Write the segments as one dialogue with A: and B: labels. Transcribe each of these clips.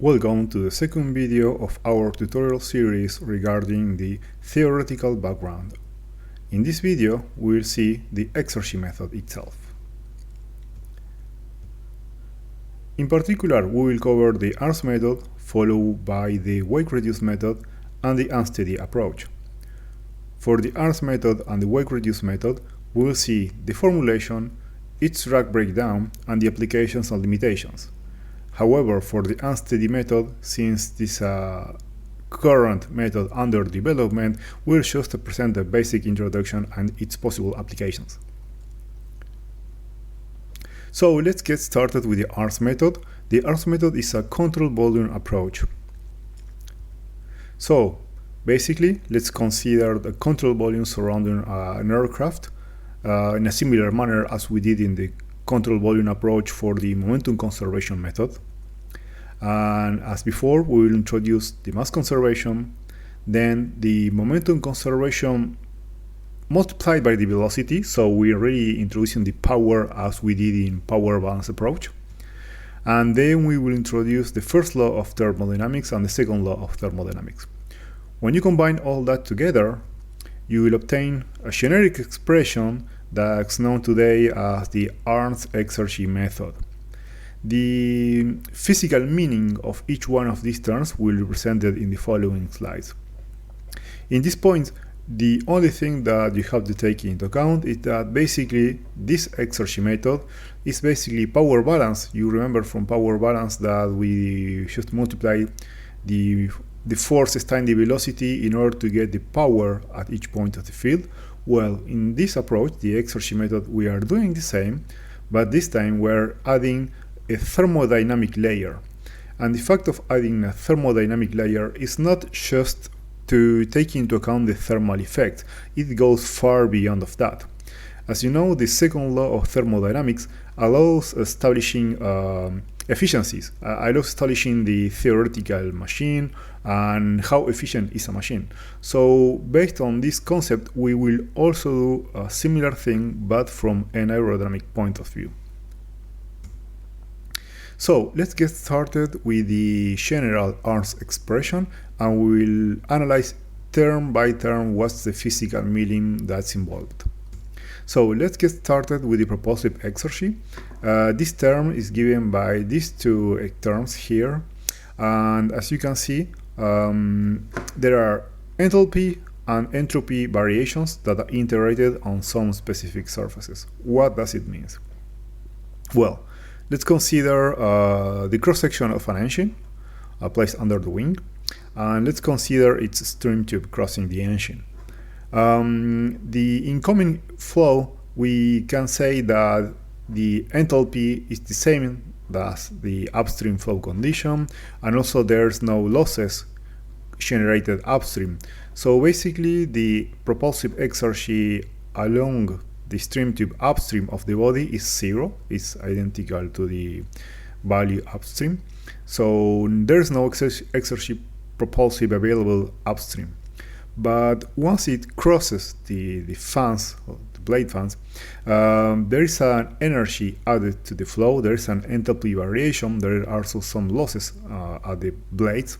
A: Welcome to the second video of our tutorial series regarding the theoretical background. In this video, we will see the exergy method itself. In particular, we will cover the Arntz method, followed by the weight-reduced method and the unsteady approach. For the Arntz method and the weight-reduced method, we will see the formulation, its drag breakdown, and the applications and limitations. However, for the unsteady method, since this current method under development, we'll just present a basic introduction and its possible applications. So let's get started with the Arntz method. The Arntz method is a control volume approach. So basically, let's consider the control volume surrounding an aircraft in a similar manner as we did in the control volume approach for the momentum conservation method. And as before, we will introduce the mass conservation, then the momentum conservation multiplied by the velocity, so we're really introducing the power as we did in power balance approach. And then we will introduce the first law of thermodynamics and the second law of thermodynamics. When you combine all that together, you will obtain a generic expression that's known today as the Arntz exergy method. The physical meaning of each one of these terms will be presented in the following slides. In this point, the only thing that you have to take into account is that basically this exergy method is basically power balance. You remember from power balance that we just multiply the force times the velocity in order to get the power at each point of the field. Well, in this approach, the exergy method, we are doing the same, but this time we're adding a thermodynamic layer. And the fact of adding a thermodynamic layer is not just to take into account the thermal effect, it goes far beyond of that. As you know, the second law of thermodynamics allows establishing efficiencies, allows establishing the theoretical machine and how efficient is a machine. So based on this concept, we will also do a similar thing, but from an aerodynamic point of view. So let's get started with the general Arntz expression, and we will analyze term by term what's the physical meaning that's involved. So let's get started with the propulsive exergy. This term is given by these two terms here, and as you can see, there are enthalpy and entropy variations that are integrated on some specific surfaces. What does it mean? Well, let's consider the cross-section of an engine placed under the wing, and let's consider its stream tube crossing the engine. The incoming flow, we can say that the enthalpy is the same as the upstream flow condition, and also there's no losses generated upstream. So basically, the propulsive exergy along the stream tube upstream of the body is zero. It's identical to the value upstream. So there's no exergy propulsive available upstream. But once it crosses the fans, or the blade fans, there is an energy added to the flow. There is an enthalpy variation. There are also some losses at the blades.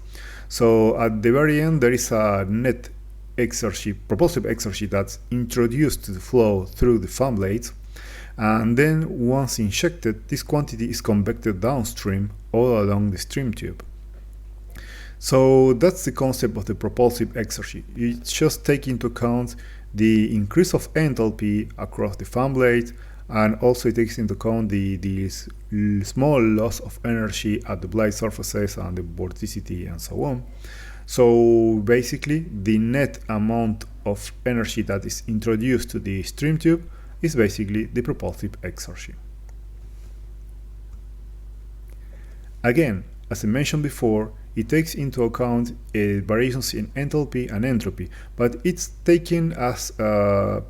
A: So at the very end, there is a net exergy, propulsive exergy that's introduced to the flow through the fan blades, and then once injected, this quantity is convected downstream all along the stream tube. So that's the concept of the propulsive exergy. It just takes into account the increase of enthalpy across the fan blade, and also it takes into account the small loss of energy at the blade surfaces and the vorticity and so on. So basically, the net amount of energy that is introduced to the stream tube is basically the propulsive exergy. Again, as I mentioned before, it takes into account variations in enthalpy and entropy, but it's taken as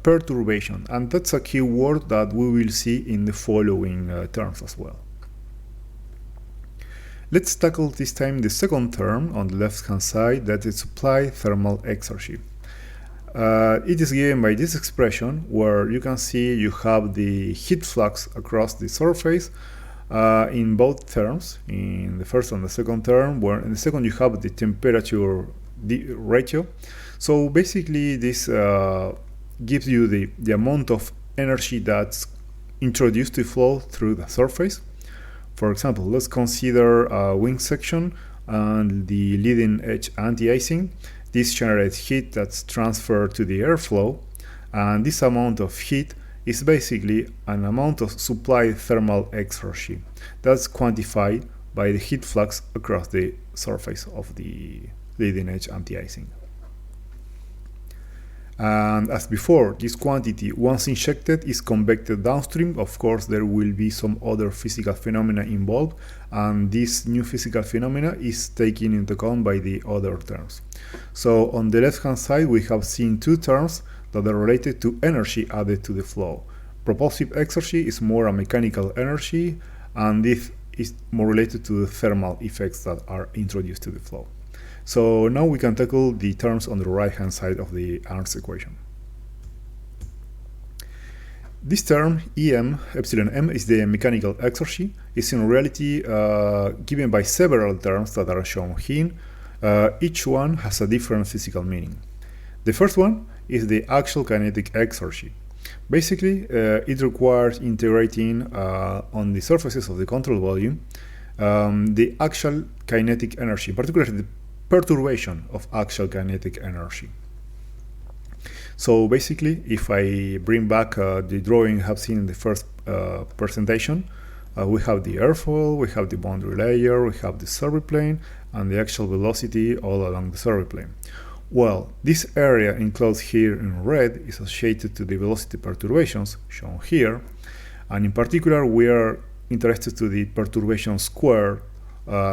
A: perturbation, and that's a key word that we will see in the following terms as well. Let's tackle this time the second term on the left-hand side, that is supply thermal exergy. It is given by this expression, where you can see you have the heat flux across the surface, in both terms, in the first and the second term, where in the second you have the temperature ratio. So basically this gives you the amount of energy that's introduced to flow through the surface. For example, let's consider a wing section and the leading edge anti-icing. This generates heat that's transferred to the airflow, and this amount of heat is basically an amount of supplied thermal exergy that's quantified by the heat flux across the surface of the leading edge anti-icing. And as before, this quantity, once injected, is convected downstream. Of course, there will be some other physical phenomena involved, and this new physical phenomena is taken into account by the other terms. So on the left-hand side, we have seen two terms that are related to energy added to the flow. Propulsive exergy is more a mechanical energy, and this is more related to the thermal effects that are introduced to the flow. So now we can tackle the terms on the right-hand side of the Arntz equation. This term, EM, epsilon m, is the mechanical exergy. It's in reality given by several terms that are shown here. Each one has a different physical meaning. The first one is the actual kinetic exergy. Basically, it requires integrating on the surfaces of the control volume the actual kinetic energy, particularly the perturbation of actual kinetic energy. So basically, if I bring back the drawing you have seen in the first presentation, we have the airfoil, we have the boundary layer, we have the survey plane, and the actual velocity all along the survey plane. Well, this area enclosed here in red is associated to the velocity perturbations shown here, and in particular we are interested to the perturbation square.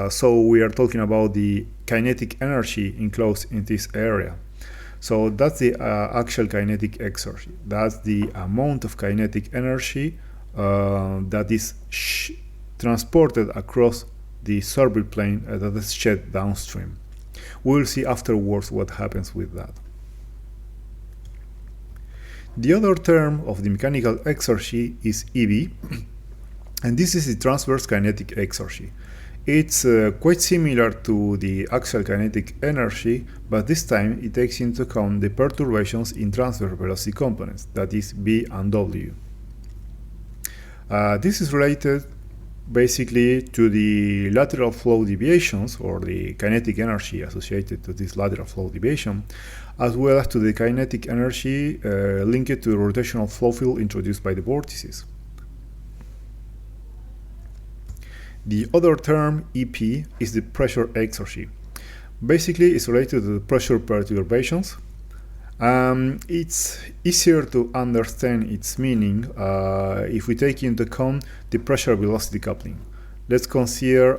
A: So we are talking about the kinetic energy enclosed in this area. So that's the actual kinetic exergy. That's the amount of kinetic energy that is transported across the survey plane that is shed downstream. We will see afterwards what happens with that. The other term of the mechanical exergy is EB, and this is the transverse kinetic exergy. It's quite similar to the axial kinetic energy, but this time it takes into account the perturbations in transverse velocity components, that is B and W. This is related basically to the lateral flow deviations, or the kinetic energy associated to this lateral flow deviation, as well as to the kinetic energy linked to the rotational flow field introduced by the vortices. The other term, EP, is the pressure exergy. Basically, it's related to the pressure perturbations. It's easier to understand its meaning if we take into account the pressure-velocity coupling. Let's consider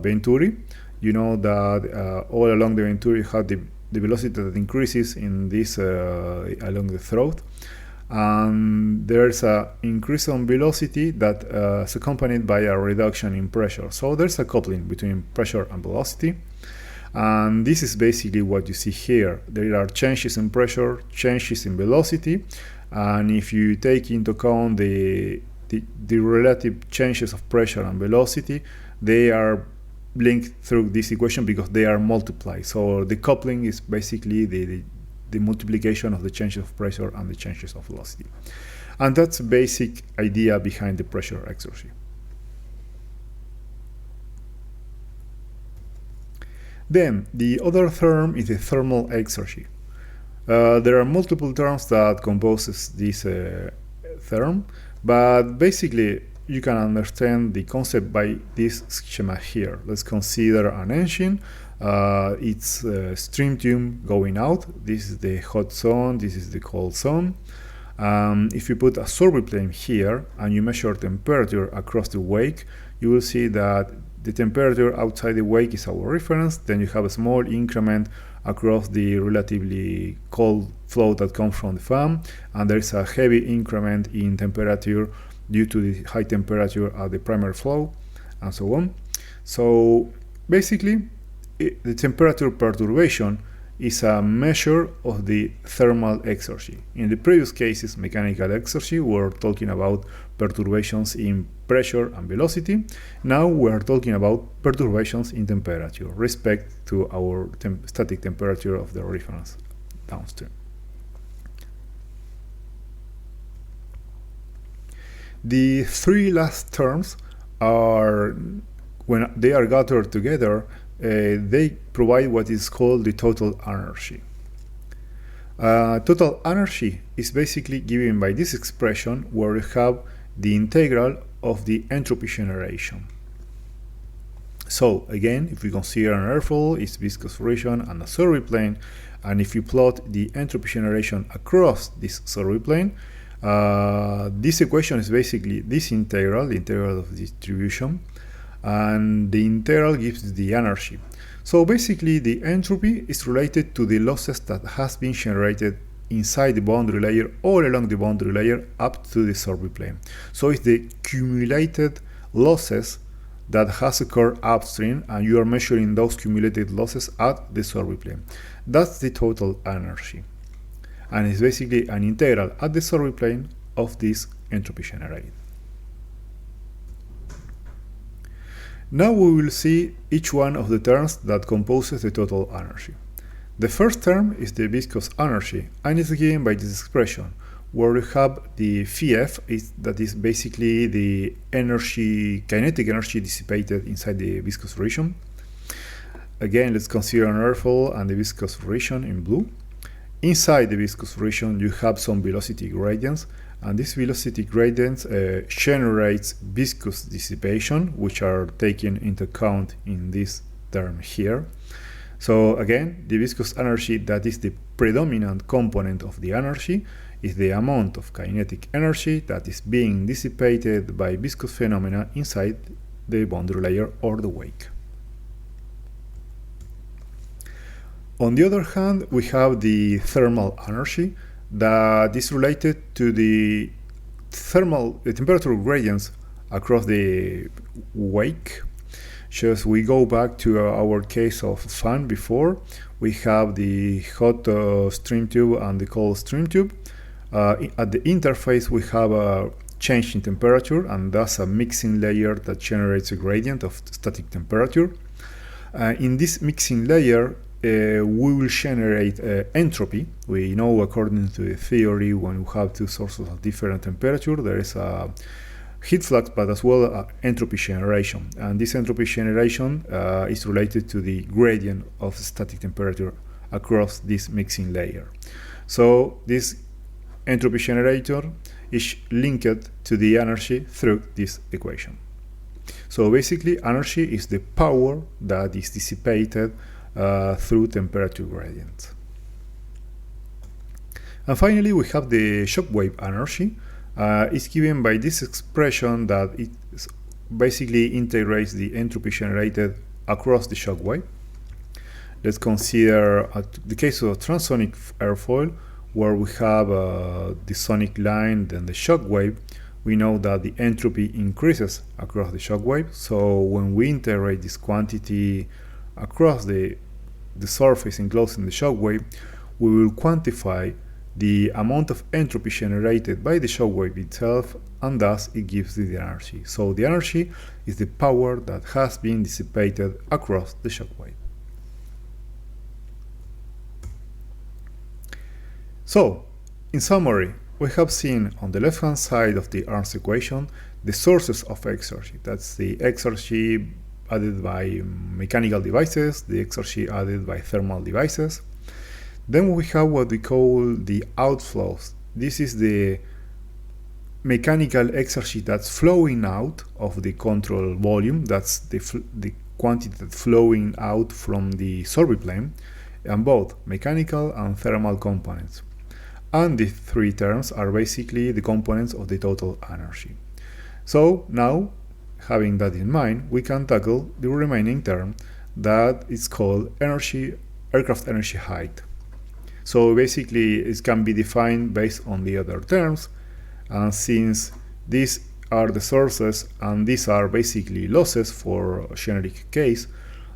A: Venturi. You know that all along the Venturi you have the velocity that increases in this along the throat. And there's an increase on velocity that is accompanied by a reduction in pressure. So there's a coupling between pressure and velocity. And this is basically what you see here. There are changes in pressure, changes in velocity, and if you take into account the relative changes of pressure and velocity, they are linked through this equation because they are multiplied. So the coupling is basically the multiplication of the changes of pressure and the changes of velocity. And that's the basic idea behind the pressure exergy. Then, the other term is the thermal exergy. There are multiple terms that composes this term, but basically you can understand the concept by this schema here. Let's consider an engine. It's stream tube going out. This is the hot zone, this is the cold zone. If you put a survey plane here and you measure temperature across the wake, you will see that the temperature outside the wake is our reference. Then you have a small increment across the relatively cold flow that comes from the fan, and there is a heavy increment in temperature due to the high temperature at the primary flow, and so on. So basically, the temperature perturbation is a measure of the thermal exergy. In the previous cases, mechanical exergy, we're talking about perturbations in pressure and velocity. Now we are talking about perturbations in temperature, respect to our static temperature of the reference downstream. The three last terms are, when they are gathered together, they provide what is called the total energy. Total energy is basically given by this expression, where you have the integral of the entropy generation. So again, if we consider an airfoil, its viscous region and a survey plane, and if you plot the entropy generation across this survey plane, this equation is basically this integral, the integral of the distribution, and the integral gives the energy. So basically the entropy is related to the losses that has been generated inside the boundary layer, all along the boundary layer up to the survey plane. So it's the cumulated losses that has occurred upstream, and you are measuring those cumulated losses at the survey plane. That's the total energy. And it's basically an integral at the survey plane of this entropy generated. Now we will see each one of the terms that composes the total energy. The first term is the viscous energy, and is given by this expression, where you have the Pf, that is basically the energy, kinetic energy dissipated inside the viscous region. Again, let's consider an airfoil and the viscous region in blue. Inside the viscous region, you have some velocity gradients, and these velocity gradients generates viscous dissipation, which are taken into account in this term here. So again, the viscous energy, that is the predominant component of the energy, is the amount of kinetic energy that is being dissipated by viscous phenomena inside the boundary layer or the wake. On the other hand, we have the thermal energy that is related to the temperature gradients across the wake. Just we go back to our case of fan before. We have the hot stream tube and the cold stream tube. At the interface, we have a change in temperature, and thus a mixing layer that generates a gradient of static temperature. In this mixing layer, we will generate entropy. We know, according to the theory, when we have two sources of different temperature, there is a heat flux, but as well entropy generation. And this entropy generation is related to the gradient of static temperature across this mixing layer. So this entropy generator is linked to the energy through this equation. So basically, energy is the power that is dissipated through temperature gradients. And finally, we have the shockwave energy. It's given by this expression that it basically integrates the entropy generated across the shockwave. Let's consider the case of a transonic airfoil, where we have the sonic line, then the shockwave. We know that the entropy increases across the shockwave. So when we integrate this quantity across the surface enclosing the shockwave, we will quantify the amount of entropy generated by the shockwave itself, and thus it gives the energy. So the energy is the power that has been dissipated across the shockwave. So, in summary, we have seen on the left-hand side of the Arntz equation the sources of exergy. That's the exergy added by mechanical devices, the exergy added by thermal devices. Then we have what we call the outflows. This is the mechanical exergy that's flowing out of the control volume. That's the quantity that's flowing out from the survey plane, and both mechanical and thermal components. And the three terms are basically the components of the total energy. So now, having that in mind, we can tackle the remaining term that is called aircraft energy height. So basically, it can be defined based on the other terms, and since these are the sources and these are basically losses for a generic case,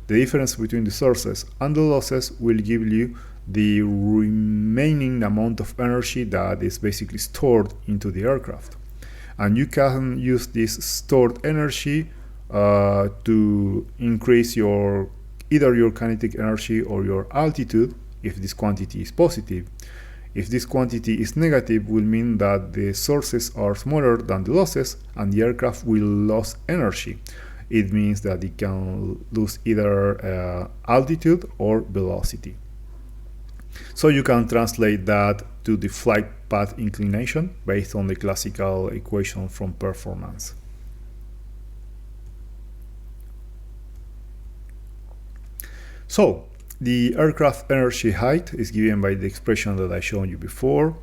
A: the difference between the sources and the losses will give you the remaining amount of energy that is basically stored into the aircraft. And you can use this stored energy to increase either your kinetic energy or your altitude if this quantity is positive. If this quantity is negative, will mean that the sources are smaller than the losses and the aircraft will lose energy. It means that it can lose either altitude or velocity. So you can translate that to the flight path inclination based on the classical equation from performance. So the aircraft energy height is given by the expression that I showed you before.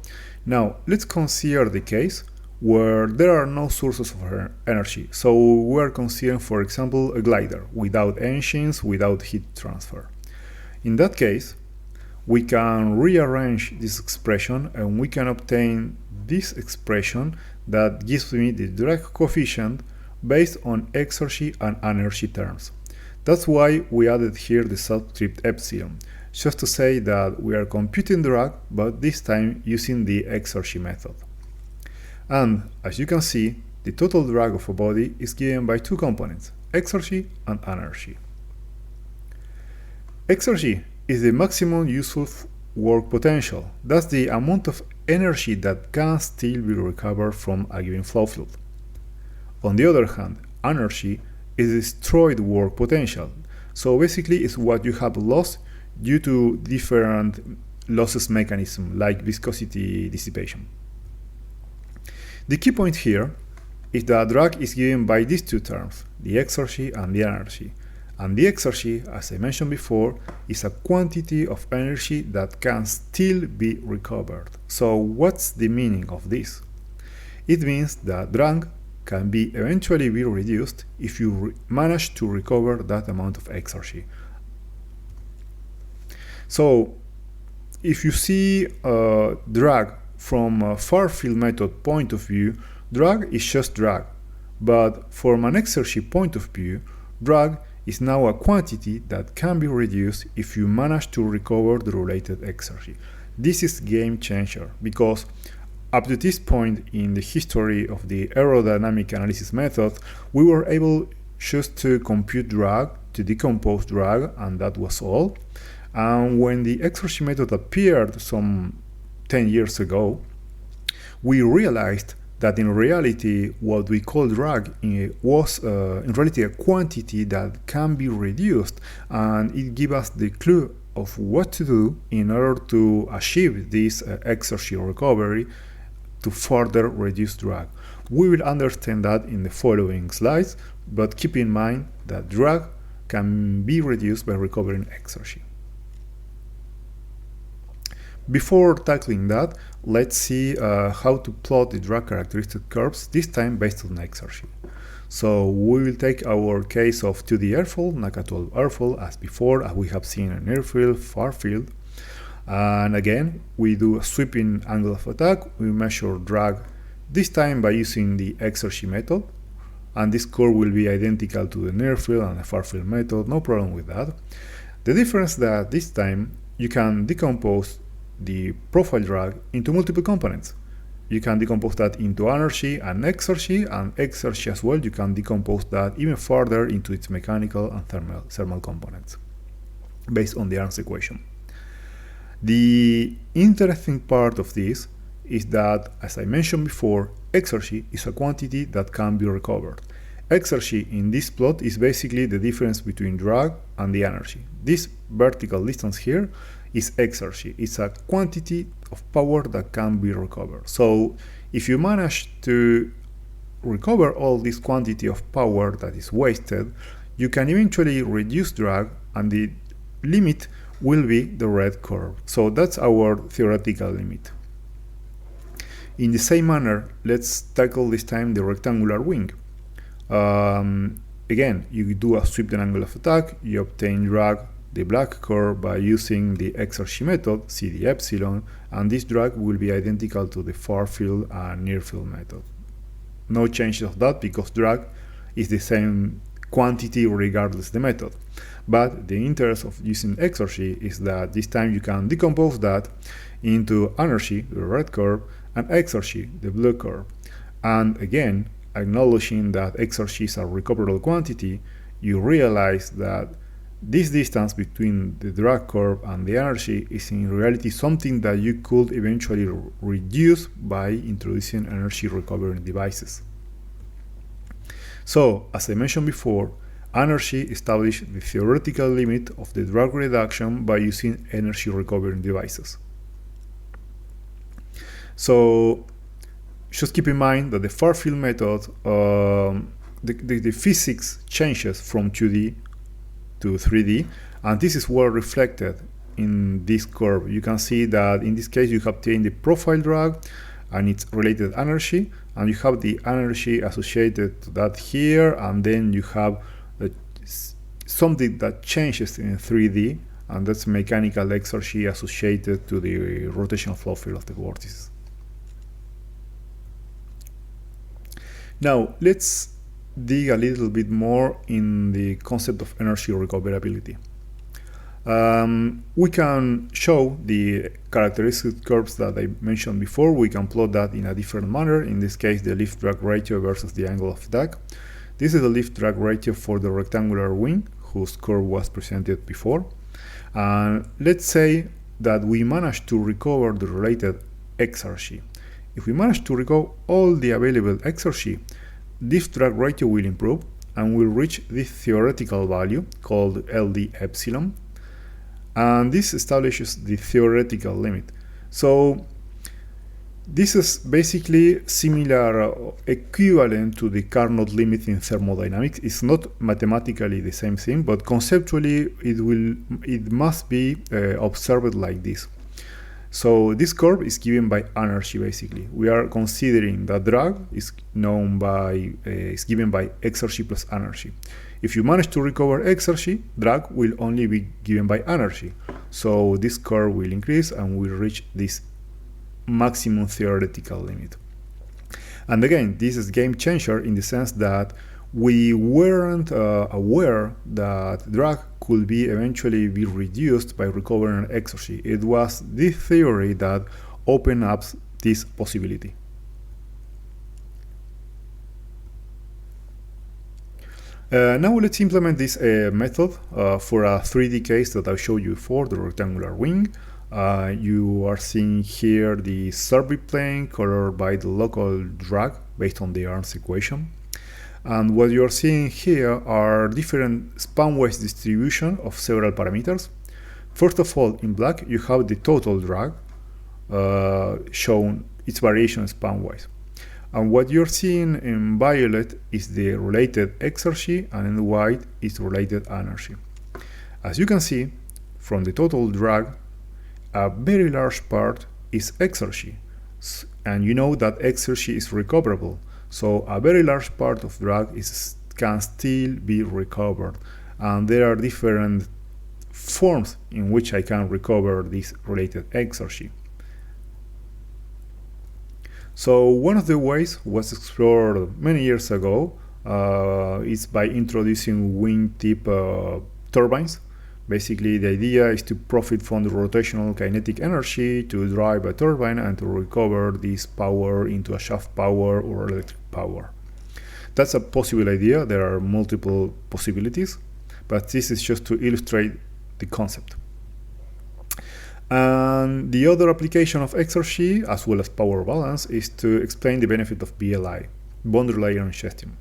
A: Now let's consider the case where there are no sources of energy. So we're considering, for example, a glider without engines, without heat transfer. In that case, we can rearrange this expression and we can obtain this expression that gives me the drag coefficient based on exergy and energy terms. That's why we added here the subscript epsilon, just to say that we are computing drag, but this time using the exergy method. And as you can see, the total drag of a body is given by two components, exergy and energy. Exergy is the maximum useful work potential. That's the amount of energy that can still be recovered from a given flow field. On the other hand, energy is destroyed work potential. So basically it's what you have lost due to different losses mechanism like viscosity dissipation. The key point here is that drag is given by these two terms, the exergy and the energy. And the exergy, as I mentioned before, is a quantity of energy that can still be recovered. So what's the meaning of this? It means that drag can eventually be reduced if you manage to recover that amount of exergy. So if you see drag from a far field method point of view, drag is just drag. But from an exergy point of view, drag is now a quantity that can be reduced if you manage to recover the related exergy. This is game changer because up to this point in the history of the aerodynamic analysis method, we were able just to compute drag, to decompose drag, and that was all. And when the exergy method appeared some 10 years ago, we realized that in reality what we call drag was in reality a quantity that can be reduced, and it gives us the clue of what to do in order to achieve this exergy recovery to further reduce drag. We will understand that in the following slides, but keep in mind that drag can be reduced by recovering exergy. Before tackling that, let's see how to plot the drag characteristic curves, this time based on exergy. So we will take our case of 2D airfoil, NACA 12 airfoil, as before, as we have seen in airfield, far field. And again, we do a sweeping angle of attack. We measure drag, this time by using the exergy method. And this curve will be identical to the near field and the far field method, no problem with that. The difference that this time you can decompose the profile drag into multiple components. You can decompose that into energy and exergy as well. You can decompose that even further into its mechanical and thermal components based on the Arntz equation. The interesting part of this is that, as I mentioned before, exergy is a quantity that can be recovered. Exergy in this plot is basically the difference between drag and the energy. This vertical distance here is exergy. It's a quantity of power that can be recovered. So if you manage to recover all this quantity of power that is wasted, you can eventually reduce drag, and the limit will be the red curve. So that's our theoretical limit. In the same manner, let's tackle this time the rectangular wing. Again, you do a sweep the angle of attack, you obtain drag, the black curve, by using the exergy method, see the epsilon, and this drag will be identical to the far field and near field method. No change of that because drag is the same quantity regardless the method. But the interest of using exergy is that this time you can decompose that into energy, the red curve, and exergy, the blue curve. And again, acknowledging that exergy is a recoverable quantity, you realize that this distance between the drag curve and the energy is in reality something that you could eventually reduce by introducing energy recovery devices. So, as I mentioned before, energy established the theoretical limit of the drag reduction by using energy recovery devices. So, just keep in mind that the far field method, the physics changes from 2D to 3D, and this is well reflected in this curve. You can see that in this case you have obtained the profile drag and its related energy, and you have the energy associated to that here, and then you have something that changes in 3D, and that's mechanical exergy associated to the rotational flow field of the vortices. Now let's dig a little bit more in the concept of energy recoverability. We can show the characteristic curves that I mentioned before. We can plot that in a different manner. In this case, the lift drag ratio versus the angle of attack. This is the lift drag ratio for the rectangular wing, whose curve was presented before. And let's say that we managed to recover the related exergy. If we manage to recover all the available exergy, this drag ratio will improve and will reach this theoretical value called LD epsilon, and this establishes the theoretical limit. So this is basically similar, equivalent to the Carnot limit in thermodynamics. It's not mathematically the same thing, but conceptually it must be observed like this. So this curve is given by energy. Basically, we are considering that drag is given by exergy plus energy. If you manage to recover exergy, drag will only be given by energy. So this curve will increase and will reach this maximum theoretical limit. And again, this is game changer in the sense that we weren't aware that drag could be eventually be reduced by recovering exergy. It was this theory that opened up this possibility. Now let's implement this method for a 3D case that I showed you before, the rectangular wing. You are seeing here the survey plane colored by the local drag based on the Arntz equation. And what you are seeing here are different span-wise distribution of several parameters. First of all, in black, you have the total drag shown its variation span-wise. And what you're seeing in violet is the related exergy, and in white is related energy. As you can see, from the total drag, a very large part is exergy. And you know that exergy is recoverable. So a very large part of drag can still be recovered, and there are different forms in which I can recover this related exergy. So one of the ways was explored many years ago is by introducing wing-tip turbines. Basically, the idea is to profit from the rotational kinetic energy to drive a turbine and to recover this power into a shaft power or electric power. That's a possible idea. There are multiple possibilities, but this is just to illustrate the concept. And the other application of exergy, as well as power balance, is to explain the benefit of BLI, boundary layer ingestion.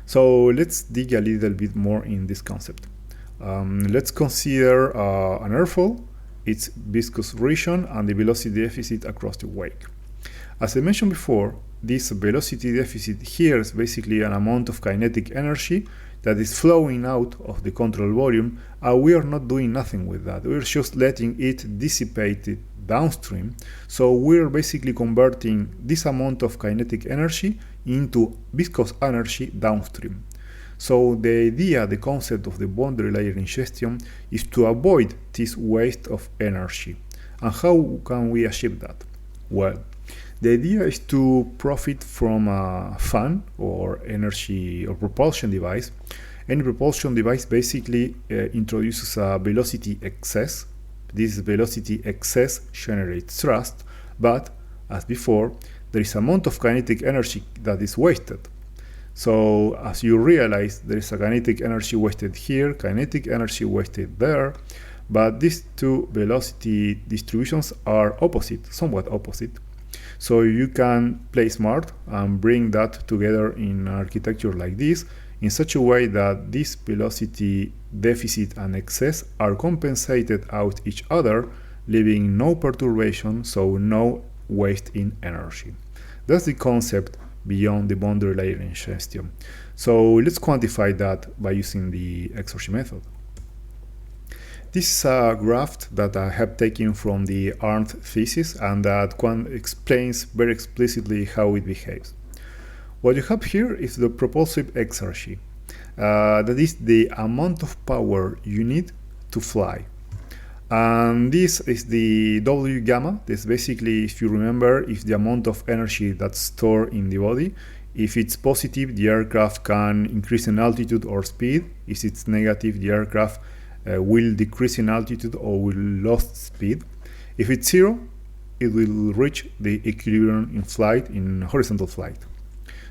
A: So let's dig a little bit more in this concept. Let's consider an airfoil, its viscous region, and the velocity deficit across the wake. As I mentioned before, this velocity deficit here is basically an amount of kinetic energy that is flowing out of the control volume, and we are not doing nothing with that. We're just letting it dissipate downstream. So we're basically converting this amount of kinetic energy into viscous energy downstream. So the idea, the concept of the boundary layer ingestion is to avoid this waste of energy. And how can we achieve that? Well, the idea is to profit from a fan or energy or propulsion device Any propulsion device basically introduces a velocity excess. This velocity excess generates thrust, but as before, there is an amount of kinetic energy that is wasted. So as you realize, there is a kinetic energy wasted here, kinetic energy wasted there, but these two velocity distributions are opposite, somewhat opposite. So you can play smart and bring that together in architecture like this in such a way that this velocity deficit and excess are compensated out each other, leaving no perturbation, so no waste in energy. That's the concept beyond the boundary layer ingestion. So let's quantify that by using the exergy method. This is a graph that I have taken from the Arntz thesis and that explains very explicitly how it behaves. What you have here is the propulsive exergy. That is the amount of power you need to fly. And this is the W gamma. This basically, if you remember, is the amount of energy that's stored in the body. If it's positive, the aircraft can increase in altitude or speed. If it's negative, the aircraft will decrease in altitude or will lose speed. If it's zero, it will reach the equilibrium in flight, in horizontal flight.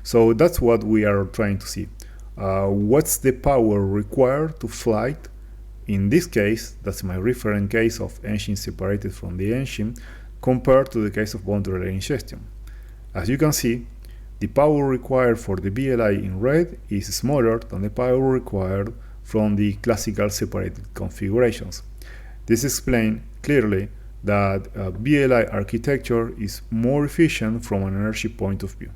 A: So that's what we are trying to see. What's the power required to fly? In this case, that's my reference case of engine separated from the engine, compared to the case of boundary layer ingestion. As you can see, the power required for the BLI in red is smaller than the power required from the classical separated configurations. This explains clearly that BLI architecture is more efficient from an energy point of view.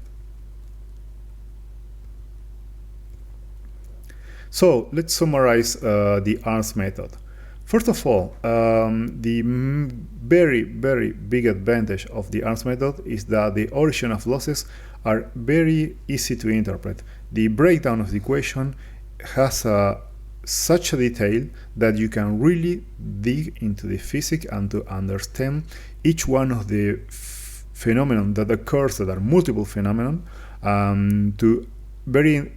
A: So let's summarize the Arntz method. First of all, the very big advantage of the Arntz method is that the origin of losses are very easy to interpret. The breakdown of the equation has such a detail that you can really dig into the physics and to understand each one of the phenomena that occurs, that are multiple phenomena, to very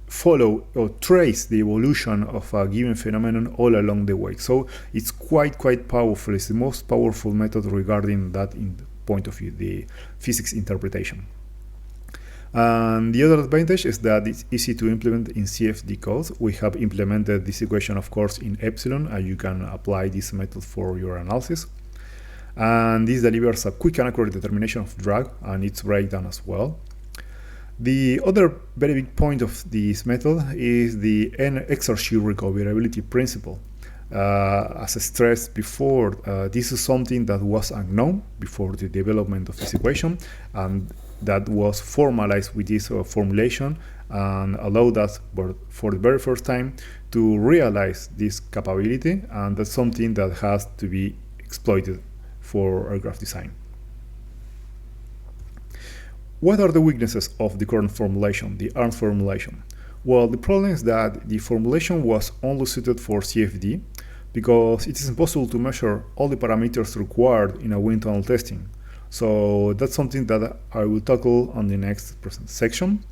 A: follow or trace the evolution of a given phenomenon all along the way. So it's quite powerful. It's the most powerful method regarding that in the point of view, the physics interpretation. And the other advantage is that it's easy to implement in CFD codes. We have implemented this equation, of course, in Epsilon, and you can apply this method for your analysis. And this delivers a quick and accurate determination of drag and its breakdown as well. The other very big point of this method is the exergy recoverability principle. As I stressed before, this is something that was unknown before the development of this equation, and that was formalized with this formulation and allowed us for the very first time to realize this capability, and that's something that has to be exploited for aircraft design. What are the weaknesses of the current formulation, the Arntz formulation? Well, the problem is that the formulation was only suited for CFD because it is impossible to measure all the parameters required in a wind tunnel testing. So that's something that I will tackle on the next section.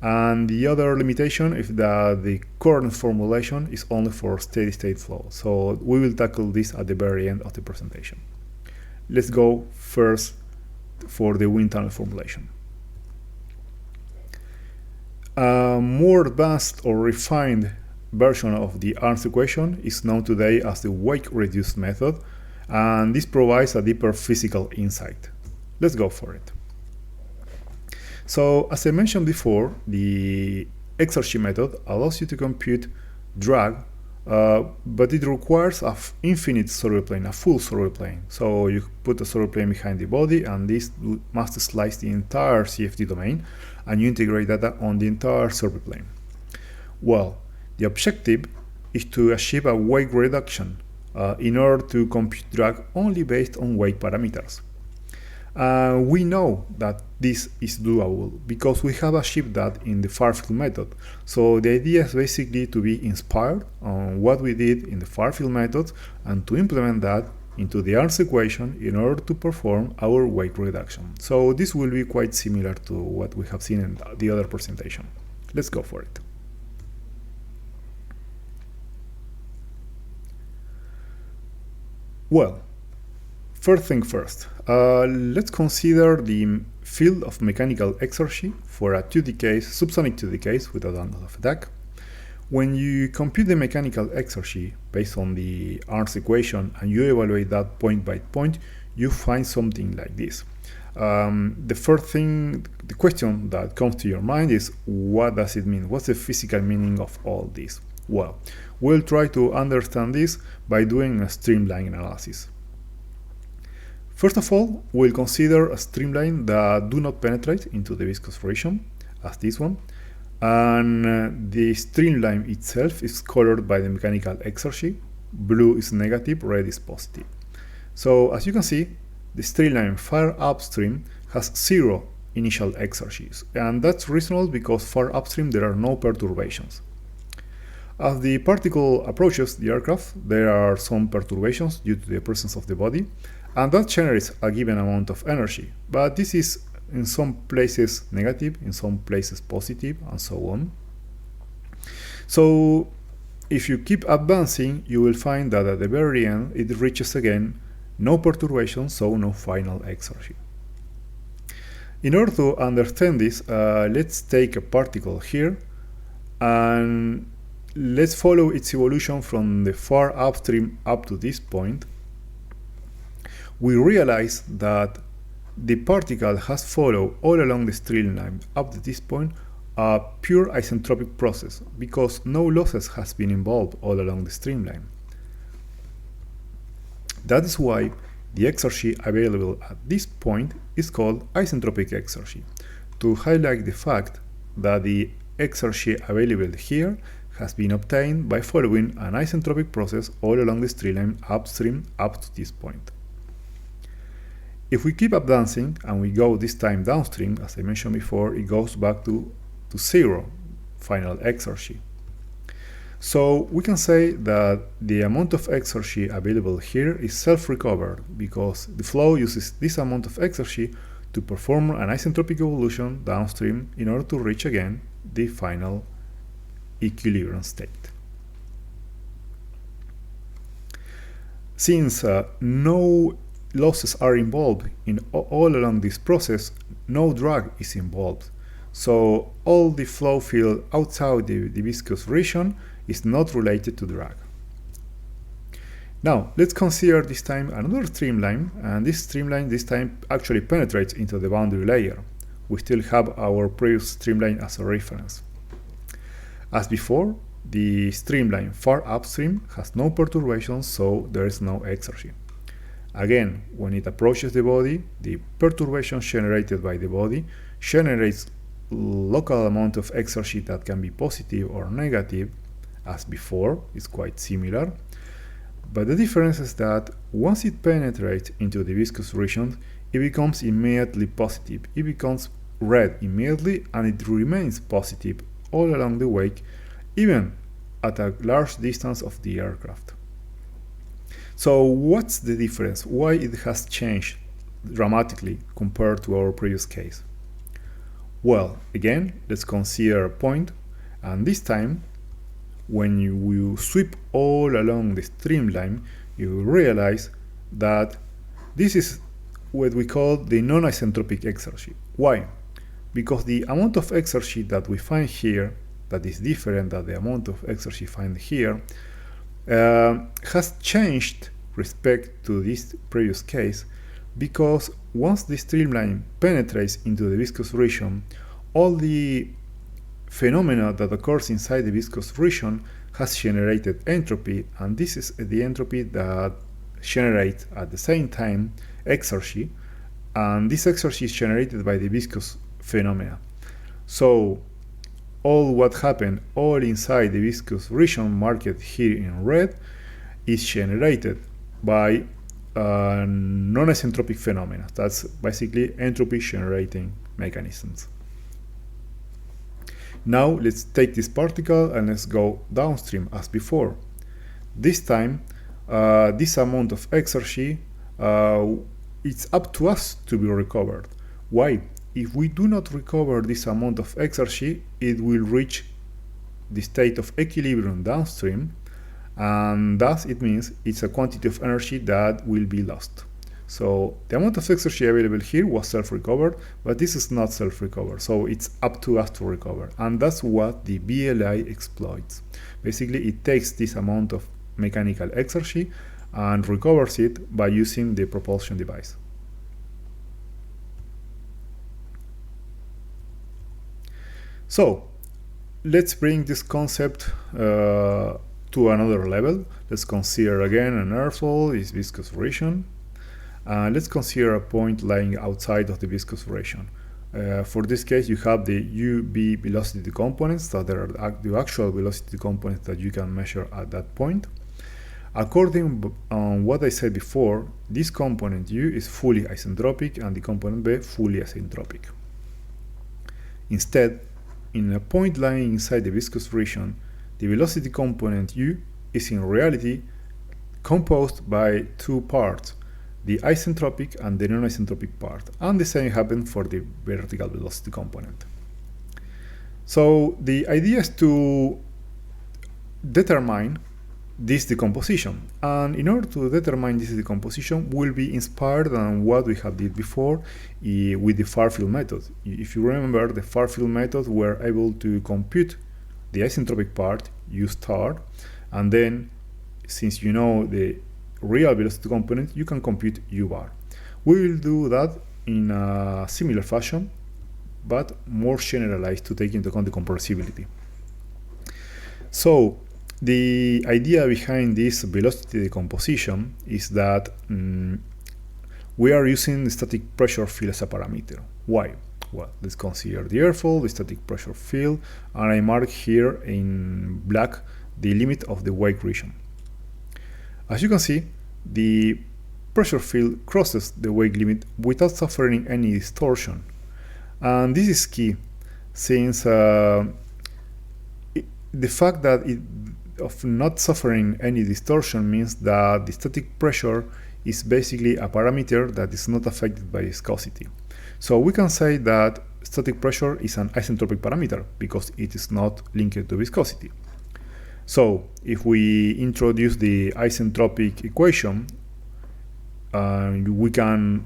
A: And the other limitation is that the current formulation is only for steady state flow. So we will tackle this at the very end of the presentation. Let's go first for the wind tunnel formulation. A more advanced or refined version of the Arntz equation is known today as the wake-reduced method, and this provides a deeper physical insight. Let's go for it. So, as I mentioned before, the exergy method allows you to compute drag, but it requires an infinite survey plane, a full survey plane. So you put a survey plane behind the body, and this must slice the entire CFD domain, and you integrate data on the entire survey plane. Well, the objective is to achieve a weight reduction in order to compute drag only based on weight parameters. We know that this is doable because we have achieved that in the far field method. So the idea is basically to be inspired on what we did in the far field method and to implement that into the Arntz equation in order to perform our weight reduction. So this will be quite similar to what we have seen in the other presentation. Let's go for it. Well, first thing first, let's consider the field of mechanical exergy for a 2D case, subsonic 2D case without angle of attack. When you compute the mechanical exergy based on the Arntz equation and you evaluate that point by point, you find something like this. The first thing, the question that comes to your mind is, what does it mean? What's the physical meaning of all this? Well, we'll try to understand this by doing a streamline analysis. First of all, we'll consider a streamline that do not penetrate into the viscous region, as this one, and the streamline itself is colored by the mechanical exergy. Blue is negative, red is positive. So as you can see, the streamline far upstream has zero initial exergies, and that's reasonable because far upstream there are no perturbations. As the particle approaches the aircraft, there are some perturbations due to the presence of the body, and that generates a given amount of energy, but this is in some places negative, in some places positive, and so on. So if you keep advancing, you will find that at the very end it reaches again no perturbation, so no final exergy. In order to understand this, let's take a particle here and let's follow its evolution from the far upstream up to this point. We realize that the particle has followed all along the streamline up to this point a pure isentropic process because no losses has been involved all along the streamline. That is why the exergy available at this point is called isentropic exergy, to highlight the fact that the exergy available here has been obtained by following an isentropic process all along the streamline upstream up to this point. If we keep advancing and we go this time downstream, as I mentioned before, it goes back to zero final exergy. So we can say that the amount of exergy available here is self-recovered because the flow uses this amount of exergy to perform an isentropic evolution downstream in order to reach again the final equilibrium state. Since no losses are involved in all along this process, no drag is involved. So all the flow field outside the viscous region is not related to drag. Now let's consider this time another streamline, and this streamline this time actually penetrates into the boundary layer. We still have our previous streamline as a reference. As before, the streamline far upstream has no perturbations, so there is no exergy. Again, when it approaches the body, the perturbation generated by the body generates local amount of exergy that can be positive or negative. As before, it's quite similar, but the difference is that once it penetrates into the viscous region, it becomes immediately positive. It becomes red immediately, and it remains positive all along the wake, even at a large distance of the aircraft. So what's the difference? Why it has changed dramatically compared to our previous case? Well, again, let's consider a point, and this time when you sweep all along the streamline, you realize that this is what we call the non-isentropic exergy. Why? Because the amount of exergy that we find here, that is different than the amount of exergy found here, has changed respect to this previous case, because once the streamline penetrates into the viscous region, all the phenomena that occurs inside the viscous region has generated entropy, and this is the entropy that generates at the same time exergy, and this exergy is generated by the viscous phenomena. So all what happened all inside the viscous region marked here in red is generated by non-isentropic phenomena. That's basically entropy generating mechanisms. Now let's take this particle and let's go downstream as before. This time, this amount of exergy, it's up to us to be recovered. Why? If we do not recover this amount of exergy, it will reach the state of equilibrium downstream, and thus it means it's a quantity of energy that will be lost. So the amount of exergy available here was self-recovered, but this is not self-recovered, so it's up to us to recover, and that's what the BLI exploits. Basically, it takes this amount of mechanical exergy and recovers it by using the propulsion device. So let's bring this concept to another level. Let's consider again an airfoil is viscous region. Let's consider a point lying outside of the viscous region. For this case, you have the UV velocity components that are the actual velocity components that you can measure at that point. According on what I said before, this component U is fully isentropic and the component B fully asymptotic. Instead, in a point lying inside the viscous region, the velocity component U is in reality composed by two parts, the isentropic and the non-isentropic part, and the same happens for the vertical velocity component. So the idea is to determine this decomposition, and in order to determine this decomposition, we'll be inspired on what we have did before with the far field method. If you remember, the far field method, we're able to compute the isentropic part, U star, and then since you know the real velocity component, you can compute U bar. We will do that in a similar fashion, but more generalized to take into account the compressibility. So the idea behind this velocity decomposition is that we are using the static pressure field as a parameter. Why? Well, let's consider the airfoil, the static pressure field, and I mark here in black the limit of the wake region. As you can see, the pressure field crosses the wake limit without suffering any distortion. And this is key, since the fact that of not suffering any distortion means that the static pressure is basically a parameter that is not affected by viscosity. So we can say that static pressure is an isentropic parameter because it is not linked to viscosity. So if we introduce the isentropic equation, we can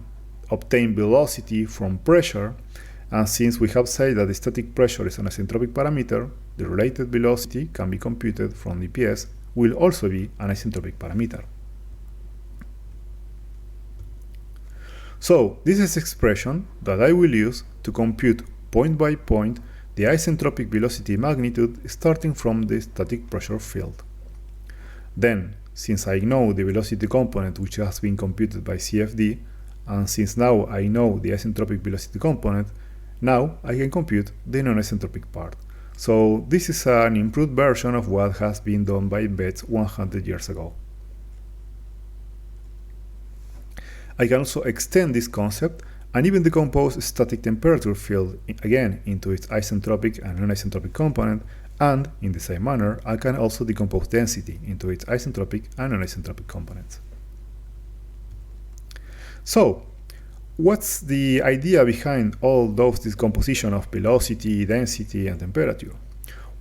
A: obtain velocity from pressure, and since we have said that the static pressure is an isentropic parameter, the related velocity can be computed from the PS will also be an isentropic parameter. So this is expression that I will use to compute point by point the isentropic velocity magnitude starting from the static pressure field. Then, since I know the velocity component which has been computed by CFD, and since now I know the isentropic velocity component, now I can compute the non-isentropic part. So this is an improved version of what has been done by Betz 100 years ago. I can also extend this concept and even decompose static temperature field again into its isentropic and non-isentropic component, and in the same manner I can also decompose density into its isentropic and non-isentropic components. So what's the idea behind all those decomposition of velocity, density, and temperature?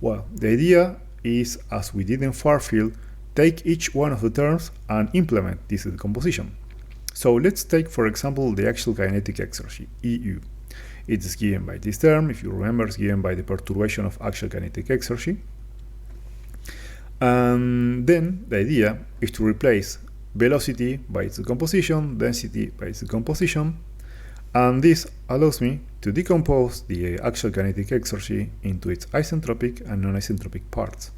A: Well, the idea is, as we did in far field, take each one of the terms and implement this decomposition. So let's take, for example, the axial kinetic exergy, EU. It is given by this term, if you remember, it's given by the perturbation of axial kinetic exergy. And then the idea is to replace velocity by its decomposition, density by its decomposition, and this allows me to decompose the axial kinetic exergy into its isentropic and non-isentropic parts.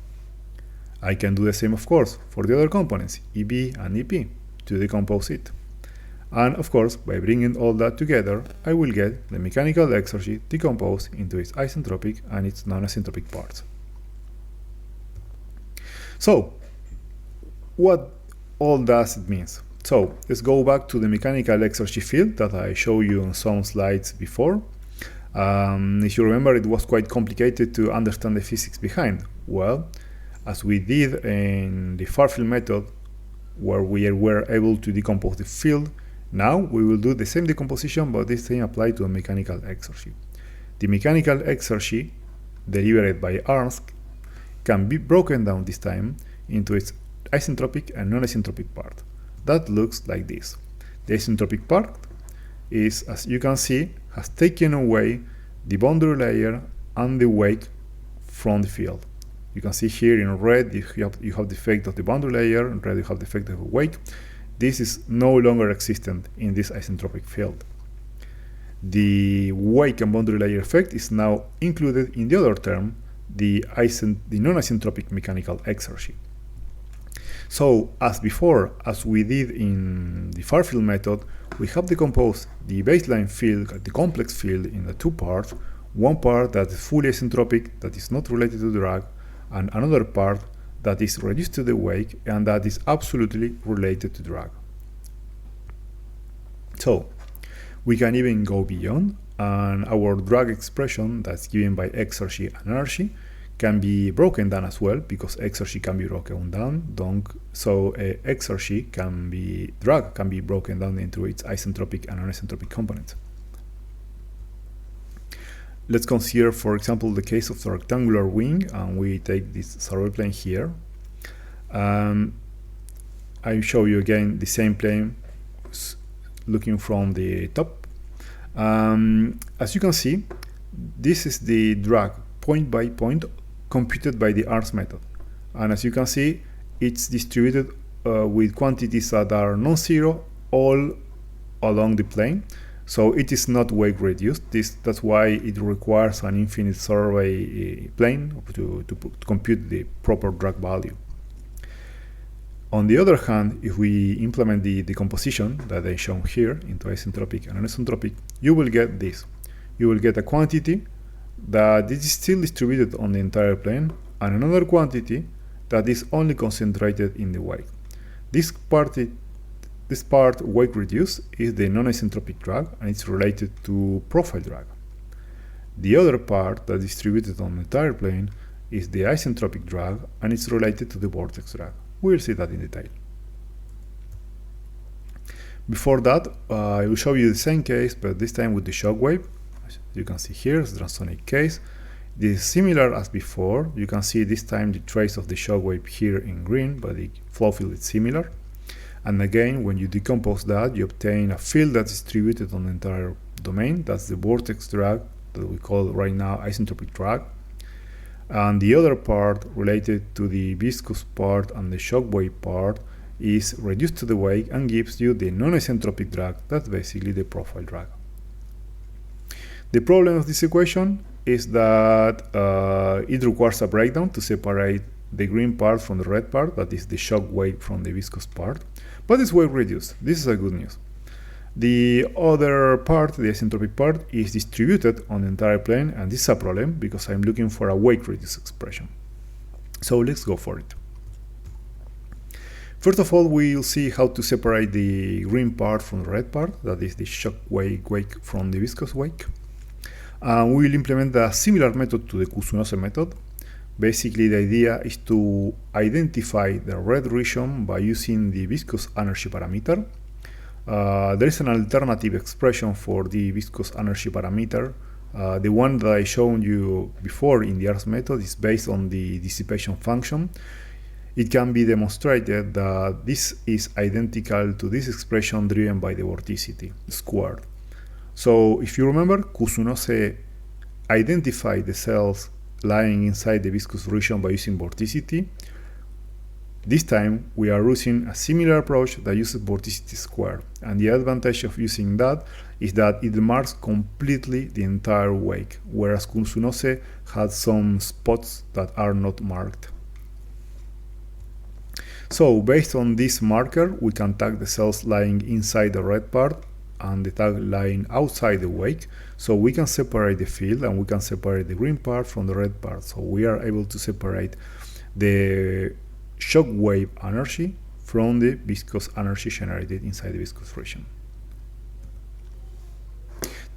A: I can do the same, of course, for the other components, EB and EP, to decompose it. And of course, by bringing all that together, I will get the mechanical exergy decomposed into its isentropic and its non-isentropic parts. So, what all does it mean? So, let's go back to the mechanical exergy field that I showed you on some slides before. If you remember, it was quite complicated to understand the physics behind. Well, as we did in the far field method, where we were able to decompose the field, now we will do the same decomposition, but this time applied to a mechanical exergy. The mechanical exergy, delivered by Arntz, can be broken down this time into its isentropic and non-isentropic part. That looks like this. The isentropic part is, as you can see, has taken away the boundary layer and the wake from the field. You can see here in red you have the effect of the boundary layer, in red you have the effect of the wake. This is no longer existent in this isentropic field. The wake and boundary layer effect is now included in the other term, the non-isentropic mechanical exergy. So, as before, as we did in the far field method, we have decomposed the baseline field, the complex field, in the two parts. One part that is fully isentropic, that is not related to drag, and another part that is reduced to the wake and that is absolutely related to drag. So, we can even go beyond, and our drag expression that's given by exergy and energy can be broken down as well, because exergy can be broken down. So exergy drag can be broken down into its isentropic and non-isentropic components. Let's consider, for example, the case of the rectangular wing, and we take this survey plane here. I show you again the same plane looking from the top. As you can see, this is the drag point by point computed by the Arntz method, and as you can see, it's distributed with quantities that are non-zero all along the plane, so it is not wake reduced. That's why it requires an infinite survey plane to compute the proper drag value. On the other hand, if we implement the decomposition that I shown here into isentropic and non-isentropic, you will get this. You will get a quantity that is still distributed on the entire plane, and another quantity that is only concentrated in the wake. This part wake reduced is the non-isentropic drag, and it's related to profile drag. The other part that is distributed on the entire plane is the isentropic drag, and it's related to the vortex drag. We'll see that in detail. Before that, I will show you the same case, but this time with the shock wave. As you can see here, it's the transonic case. This is similar as before. You can see this time the trace of the shock wave here in green, but the flow field is similar. And again, when you decompose that, you obtain a field that's distributed on the entire domain. That's the vortex drag that we call right now isentropic drag. And the other part related to the viscous part and the shock wave part is reduced to the wake and gives you the non-isentropic drag. That's basically the profile drag. The problem of this equation is that it requires a breakdown to separate the green part from the red part, that is the shock wave from the viscous part, but it's wake reduced. This is a good news. The other part, the isentropic part, is distributed on the entire plane, and this is a problem because I'm looking for a wake reduced expression. So let's go for it. First of all, we'll see how to separate the green part from the red part, that is the shock wake from the viscous wake. We will implement a similar method to the Kusunose method. Basically, the idea is to identify the red region by using the viscous energy parameter. There is an alternative expression for the viscous energy parameter. The one that I showed you before in the Arntz method is based on the dissipation function. It can be demonstrated that this is identical to this expression driven by the vorticity squared. So if you remember, Kusunose identified the cells lying inside the viscous region by using vorticity. This time we are using a similar approach that uses vorticity squared, and the advantage of using that is that it marks completely the entire wake, whereas Kusunose had some spots that are not marked. So based on this marker, we can tag the cells lying inside the red part and the tag lying outside the wake, so we can separate the field and we can separate the green part from the red part. So we are able to separate the shock wave energy from the viscous energy generated inside the viscous region.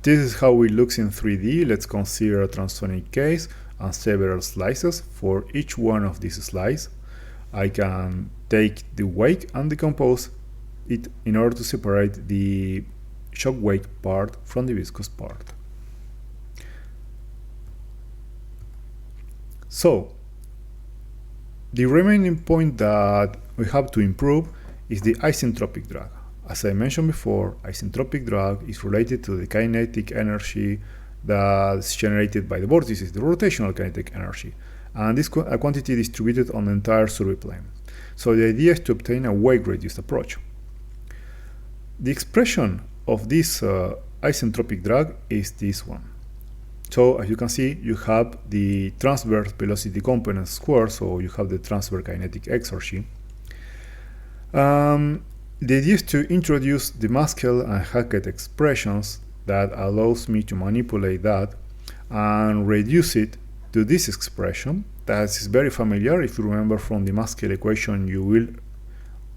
A: This is how it looks in 3D. Let's consider a transonic case and several slices. For each one of these slices, I can take the wake and decompose it in order to separate the shock wave part from the viscous part. So the remaining point that we have to improve is the isentropic drag. As I mentioned before, isentropic drag is related to the kinetic energy that's generated by the vortices, the rotational kinetic energy, and this quantity distributed on the entire survey plane. So the idea is to obtain a weight-reduced approach. The expression of this isentropic drag is this one. So as you can see, you have the transverse velocity component squared, so you have the transverse kinetic exergy. The idea is to introduce the Maskell and Hackett expressions that allows me to manipulate that and reduce it to this expression that is very familiar. If you remember from the Maskell equation, you will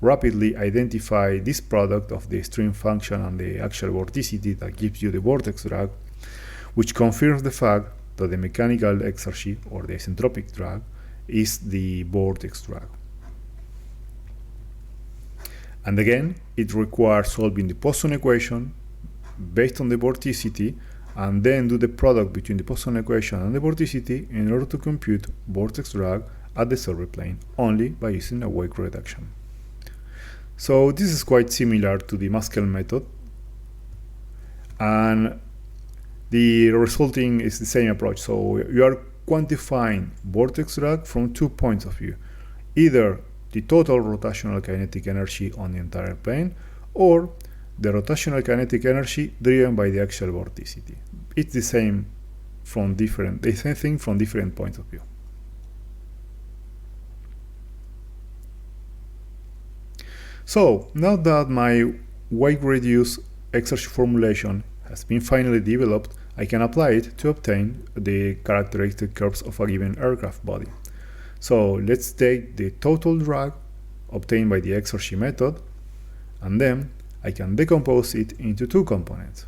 A: rapidly identify this product of the stream function and the actual vorticity that gives you the vortex drag, which confirms the fact that the mechanical exergy, or the isentropic drag, is the vortex drag. And again, it requires solving the Poisson equation based on the vorticity, and then do the product between the Poisson equation and the vorticity in order to compute vortex drag at the survey plane, only by using a weight reduction. So this is quite similar to the Maskell method, and the resulting is the same approach. So you are quantifying vortex drag from 2 points of view, either the total rotational kinetic energy on the entire plane, or the rotational kinetic energy driven by the actual vorticity. It's the same thing from different points of view. So now that my weight-reduced exergy formulation has been finally developed, I can apply it to obtain the characteristic curves of a given aircraft body. So let's take the total drag obtained by the exergy method, and then I can decompose it into 2 components,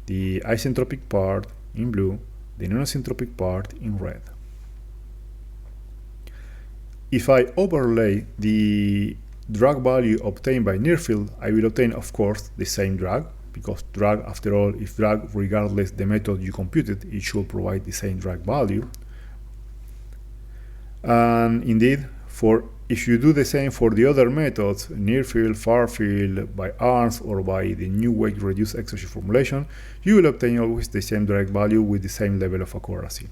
A: the isentropic part in blue, the non-isentropic part in red. If I overlay the drag value obtained by near field, I will obtain, of course, the same drag, because drag, after all, if drag regardless the method you computed, it should provide the same drag value. And indeed, if you do the same for the other methods, near field, far field, by Arntz, or by the new weight-reduced exergy formulation, you will obtain always the same drag value with the same level of accuracy.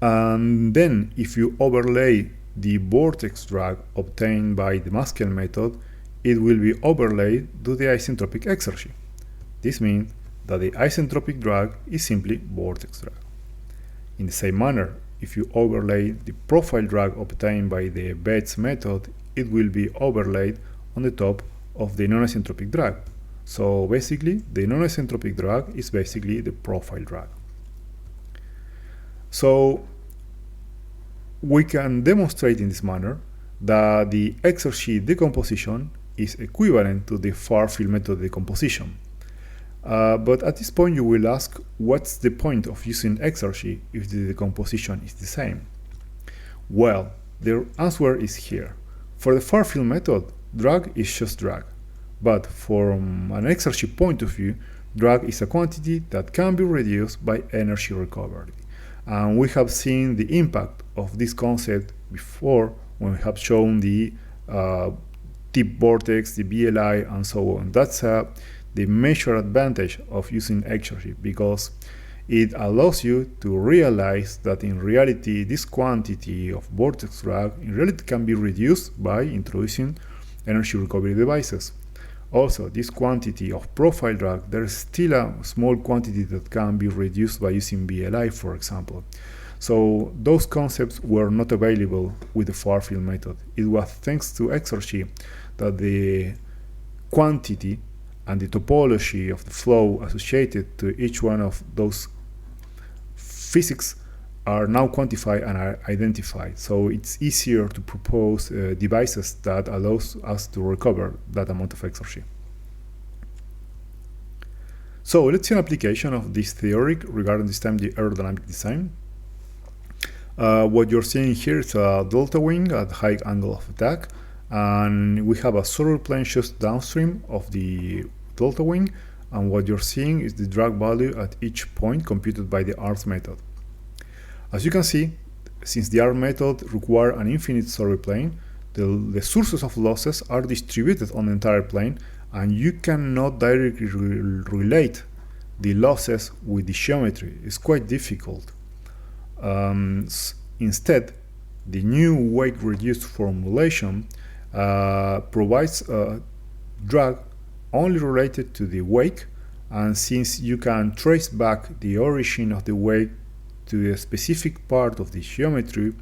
A: And then, if you overlay the vortex drag obtained by the Maskell method, it will be overlaid to the isentropic exergy. This means that the isentropic drag is simply vortex drag. In the same manner, if you overlay the profile drag obtained by the Betz method, it will be overlaid on the top of the non-isentropic drag. So basically, the non-isentropic drag is basically the profile drag. So we can demonstrate in this manner that the exergy decomposition is equivalent to the far field method decomposition. But at this point you will ask, what's the point of using exergy if the decomposition is the same? Well, the answer is here. For the far field method, drag is just drag. But from an exergy point of view, drag is a quantity that can be reduced by energy recovery. And we have seen the impact of this concept before when we have shown the tip vortex, the BLI, and so on. That's the major advantage of using exergy, because it allows you to realize that in reality this quantity of vortex drag in reality can be reduced by introducing energy recovery devices. Also, this quantity of profile drag, there's still a small quantity that can be reduced by using BLI, for example. So those concepts were not available with the far field method. It was thanks to exergy that the quantity and the topology of the flow associated to each one of those physics are now quantified and are identified. So it's easier to propose devices that allows us to recover that amount of exergy. So let's see an application of this theory regarding this time the aerodynamic design. What you're seeing here is a delta wing at high angle of attack, and we have a solar plane just downstream of the delta wing, and what you're seeing is the drag value at each point computed by the Arntz method. As you can see, since the Arntz method requires an infinite survey plane, the sources of losses are distributed on the entire plane, and you cannot directly relate the losses with the geometry. It's quite difficult. Instead, the new weight-reduced formulation provides a drag only related to the wake, and since you can trace back the origin of the wake to a specific part of the geometry,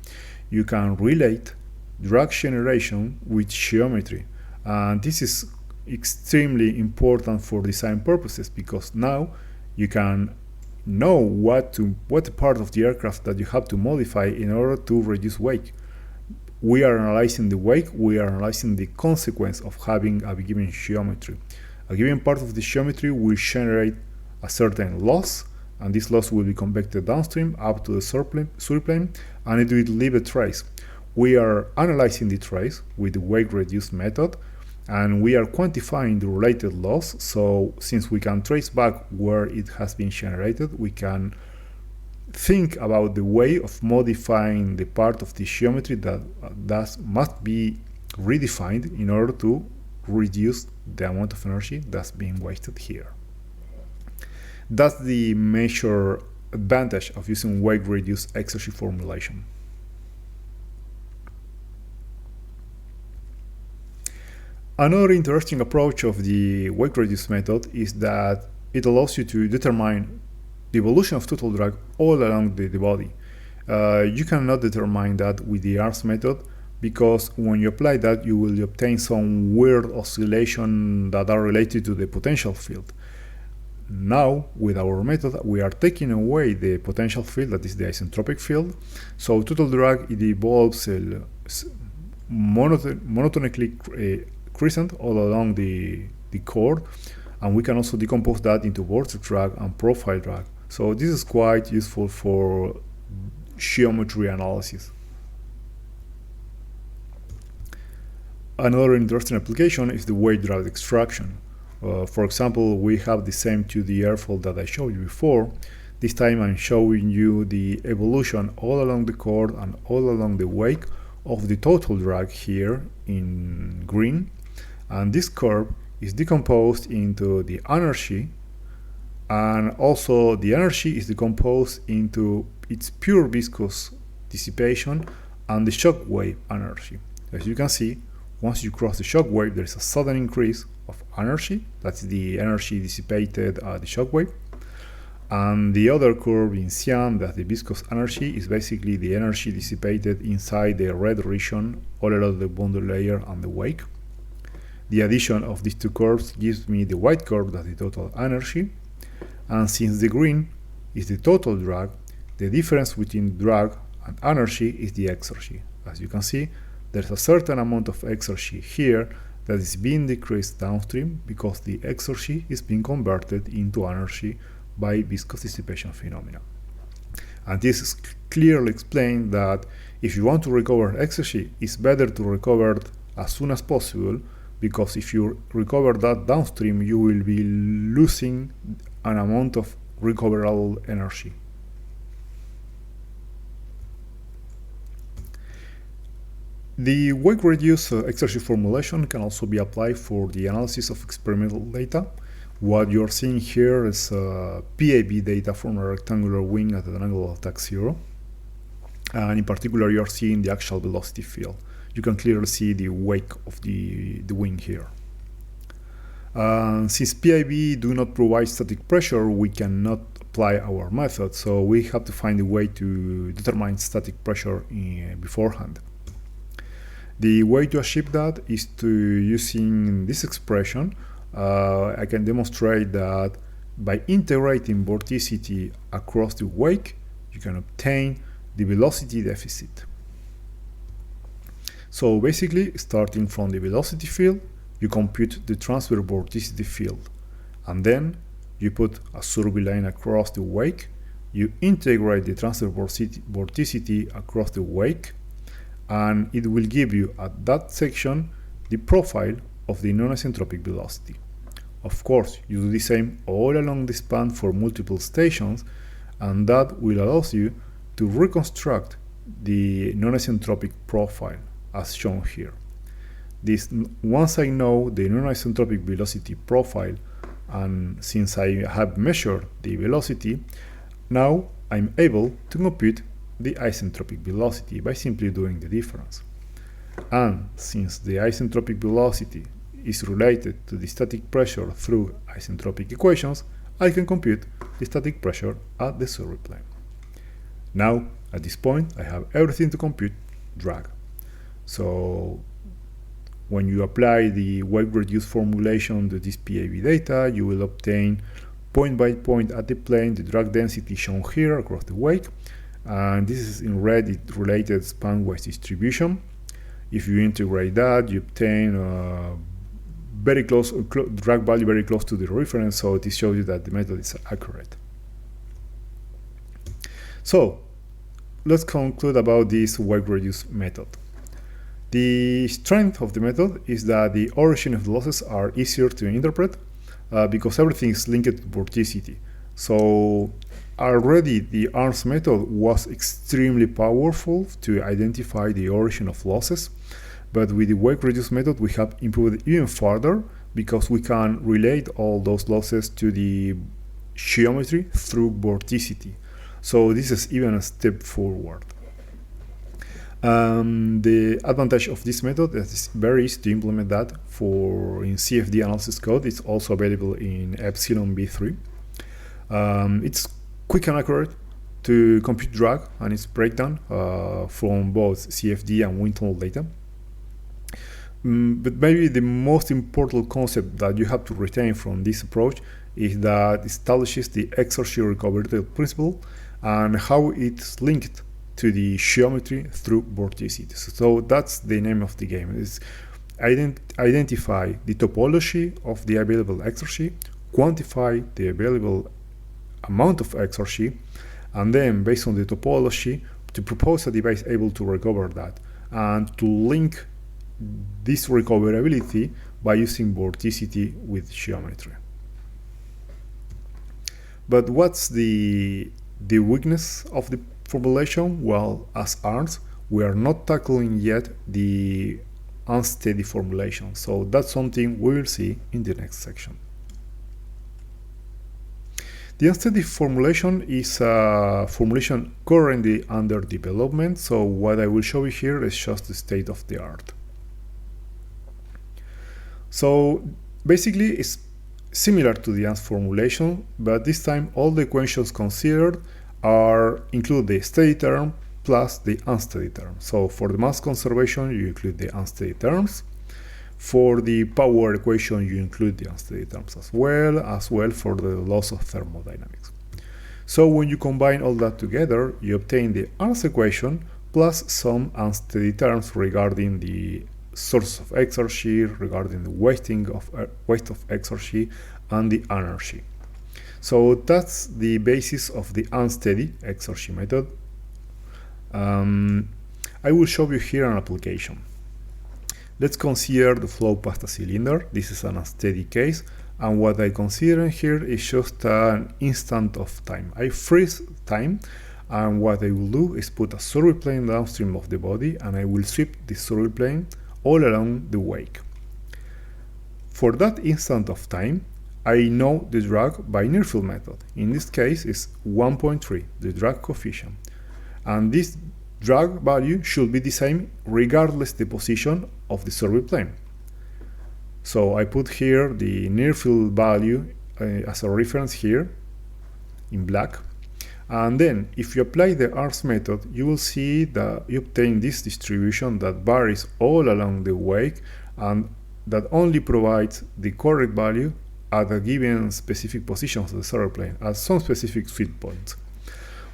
A: you can relate drag generation with geometry. And this is extremely important for design purposes, because now you can know what part of the aircraft that you have to modify in order to reduce wake. We are analyzing the wake, we are analyzing the consequence of having a given geometry. A given part of the geometry will generate a certain loss, and this loss will be convected downstream up to the surplane, and it will leave a trace. We are analyzing the trace with the weight-reduced method, and we are quantifying the related loss. So since we can trace back where it has been generated, we can think about the way of modifying the part of the geometry that must be redefined in order to reduce the amount of energy that's being wasted here. That's the major advantage of using weight-reduced exergy formulation. Another interesting approach of the weight-reduced method is that it allows you to determine the evolution of total drag all along the body. You cannot determine that with the Arntz method, because when you apply that, you will obtain some weird oscillation that are related to the potential field. Now, with our method, we are taking away the potential field, that is the isentropic field. So total drag, it evolves monotonically crescent all along the chord, and we can also decompose that into vortex drag and profile drag. So this is quite useful for geometry analysis. Another interesting application is the weight drag extraction. For example, we have the same 2D airfoil that I showed you before. This time I'm showing you the evolution all along the chord and all along the wake of the total drag here in green. And this curve is decomposed into the energy, and also the energy is decomposed into its pure viscous dissipation and the shock wave energy. As you can see, once you cross the shock wave, there is a sudden increase of energy. That's the energy dissipated at the shock wave. And the other curve in cyan, that the viscous energy, is basically the energy dissipated inside the red region all around the boundary layer and the wake. The addition of these two curves gives me the white curve, that's the total energy. And since the green is the total drag, the difference between drag and energy is the exergy. As you can see, there's a certain amount of exergy here that is being decreased downstream because the exergy is being converted into energy by viscous dissipation phenomena. And this is clearly explained that if you want to recover exergy, it's better to recover it as soon as possible, because if you recover that downstream, you will be losing an amount of recoverable energy. The weight-reduced exergy formulation can also be applied for the analysis of experimental data. What you're seeing here is PAB data from a rectangular wing at an angle of attack 0. And in particular, you're seeing the actual velocity field. You can clearly see the wake of the wing here. Since PIB do not provide static pressure, we cannot apply our method, so we have to find a way to determine static pressure beforehand. The way to achieve that is to using this expression. I can demonstrate that by integrating vorticity across the wake, you can obtain the velocity deficit. So basically, starting from the velocity field, you compute the transfer vorticity field, and then you put a survey line across the wake, you integrate the transfer vorticity across the wake, and it will give you at that section the profile of the non-isentropic velocity. Of course, you do the same all along the span for multiple stations, and that will allow you to reconstruct the non-isentropic profile. as shown here. Once I know the non-isentropic velocity profile, and since I have measured the velocity, now I'm able to compute the isentropic velocity by simply doing the difference. And since the isentropic velocity is related to the static pressure through isentropic equations, I can compute the static pressure at the survey plane. Now, at this point, I have everything to compute drag. So when you apply the weight-reduced formulation to this PAV data, you will obtain point by point at the plane the drag density shown here across the wake. And this is in red, it related span-wise distribution. If you integrate that, you obtain very close drag value very close to the reference, so this shows you that the method is accurate. So let's conclude about this weight-reduced method. The strength of the method is that the origin of the losses are easier to interpret because everything is linked to vorticity. So already the Arntz method was extremely powerful to identify the origin of losses, but with the weight-reduced method we have improved even further because we can relate all those losses to the geometry through vorticity. So this is even a step forward. The advantage of this method is it's very easy to implement that in CFD analysis code. It's also available in Epsilon v3. It's quick and accurate to compute drag and its breakdown from both CFD and wind tunnel data. But maybe the most important concept that you have to retain from this approach is that it establishes the exergy recoverability principle and how it's linked to the geometry through vorticity. So that's the name of the game. Is identify the topology of the available exergy, quantify the available amount of exergy, and then based on the topology to propose a device able to recover that and to link this recoverability by using vorticity with geometry. But what's the weakness of the formulation? Well, as Arntz, we are not tackling yet the unsteady formulation, so that's something we will see in the next section. The unsteady formulation is a formulation currently under development, so what I will show you here is just the state of the art. So basically it's similar to the Arntz formulation, but this time all the equations considered include the steady term plus the unsteady term. So for the mass conservation, you include the unsteady terms. For the power equation, you include the unsteady terms as well for the loss of thermodynamics. So when you combine all that together, you obtain the Arntz equation plus some unsteady terms regarding the source of exergy, regarding the weight of exergy, and the energy. So that's the basis of the unsteady exergy method. I will show you here an application. Let's consider the flow past a cylinder. This is an unsteady case, and what I consider here is just an instant of time. I freeze time, and what I will do is put a survey plane downstream of the body, and I will sweep the survey plane all along the wake. For that instant of time, I know the drag by near field method. In this case, is 1.3, the drag coefficient. And this drag value should be the same regardless the position of the survey plane. So I put here the near field value as a reference here in black. And then if you apply the Arntz method, you will see that you obtain this distribution that varies all along the wake and that only provides the correct value at a given specific position of the survey plane at some specific sweet points.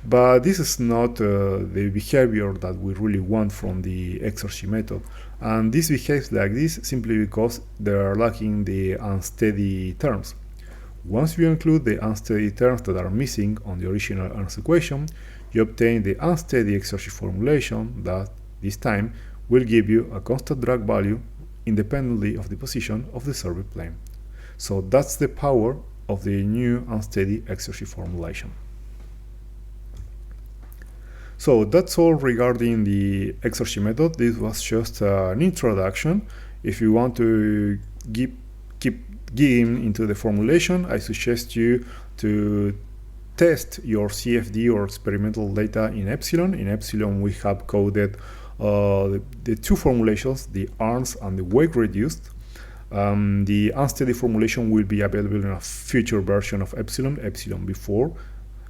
A: But this is not the behavior that we really want from the exergy method. And this behaves like this simply because they are lacking the unsteady terms. Once you include the unsteady terms that are missing on the original Arntz equation, you obtain the unsteady exergy formulation that, this time, will give you a constant drag value independently of the position of the survey plane. So that's the power of the new unsteady exergy formulation. So that's all regarding the exergy method. This was just an introduction. If you want to keep digging into the formulation, I suggest you to test your CFD or experimental data in Epsilon. In Epsilon, we have coded the two formulations, the Arntz and the weight reduced. The unsteady formulation will be available in a future version of Epsilon, Epsilon v4.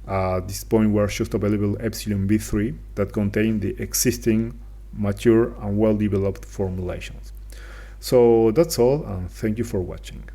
A: At this point, we're just available Epsilon v3 that contain the existing, mature, and well-developed formulations. So that's all, and thank you for watching.